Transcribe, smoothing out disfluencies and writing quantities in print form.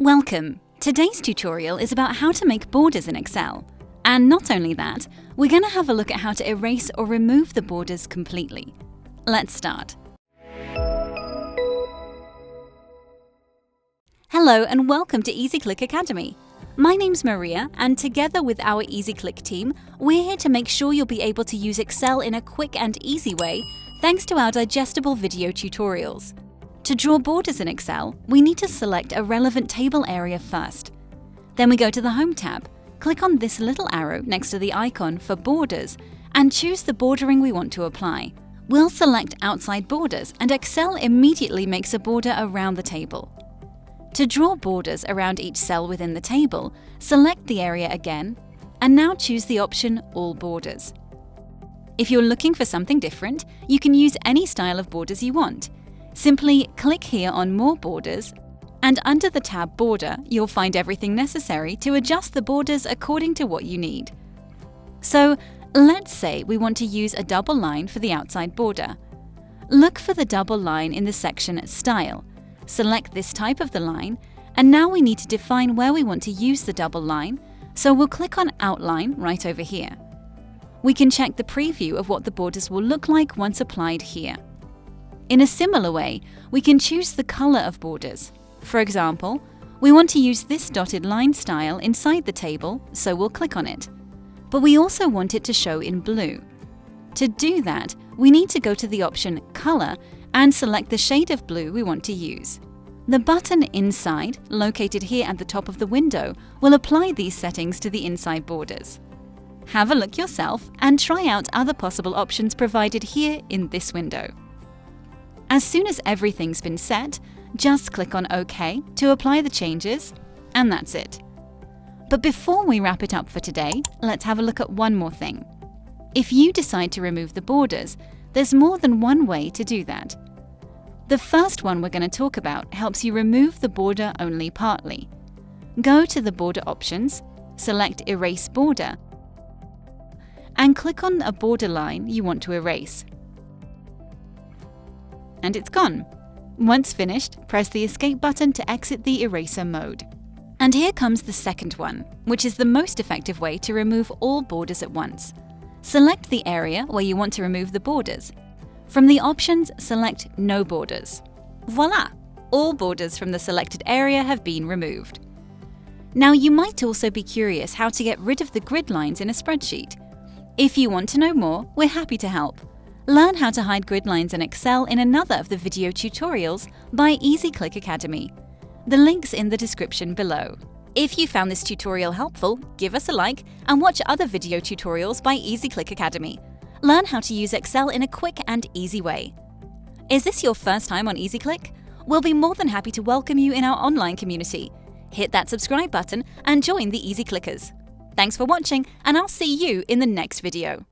Welcome! Today's tutorial is about how to make borders in Excel. And not only that, we're going to have a look at how to erase or remove the borders completely. Let's start. Hello and welcome to EasyClick Academy. My name's Maria, and together with our EasyClick team, we're here to make sure you'll be able to use Excel in a quick and easy way thanks to our digestible video tutorials. To draw borders in Excel, we need to select a relevant table area first. Then we go to the Home tab, click on this little arrow next to the icon for Borders, and choose the bordering we want to apply. We'll select Outside Borders, and Excel immediately makes a border around the table. To draw borders around each cell within the table, select the area again, and now choose the option All Borders. If you're looking for something different, you can use any style of borders you want. Simply click here on More Borders, and under the tab Border, you'll find everything necessary to adjust the borders according to what you need. So, let's say we want to use a double line for the outside border. Look for the double line in the section Style. Select this type of the line, and now we need to define where we want to use the double line, so we'll click on Outline right over here. We can check the preview of what the borders will look like once applied here. In a similar way, we can choose the color of borders. For example, we want to use this dotted line style inside the table, so we'll click on it. But we also want it to show in blue. To do that, we need to go to the option Color and select the shade of blue we want to use. The button Inside, located here at the top of the window, will apply these settings to the inside borders. Have a look yourself and try out other possible options provided here in this window. As soon as everything's been set, just click on OK to apply the changes, and that's it. But before we wrap it up for today, let's have a look at one more thing. If you decide to remove the borders, there's more than one way to do that. The first one we're going to talk about helps you remove the border only partly. Go to the Border options, select Erase Border, and click on a border line you want to erase. And it's gone. Once finished, press the Escape button to exit the eraser mode. And here comes the second one, which is the most effective way to remove all borders at once. Select the area where you want to remove the borders. From the options, select No Borders. Voila! All borders from the selected area have been removed. Now you might also be curious how to get rid of the grid lines in a spreadsheet. If you want to know more, we're happy to help. Learn how to hide grid lines in Excel in another of the video tutorials by EasyClick Academy. The link's in the description below. If you found this tutorial helpful, give us a like and watch other video tutorials by EasyClick Academy. Learn how to use Excel in a quick and easy way. Is this your first time on EasyClick? We'll be more than happy to welcome you in our online community. Hit that subscribe button and join the EasyClickers. Thanks for watching, and I'll see you in the next video.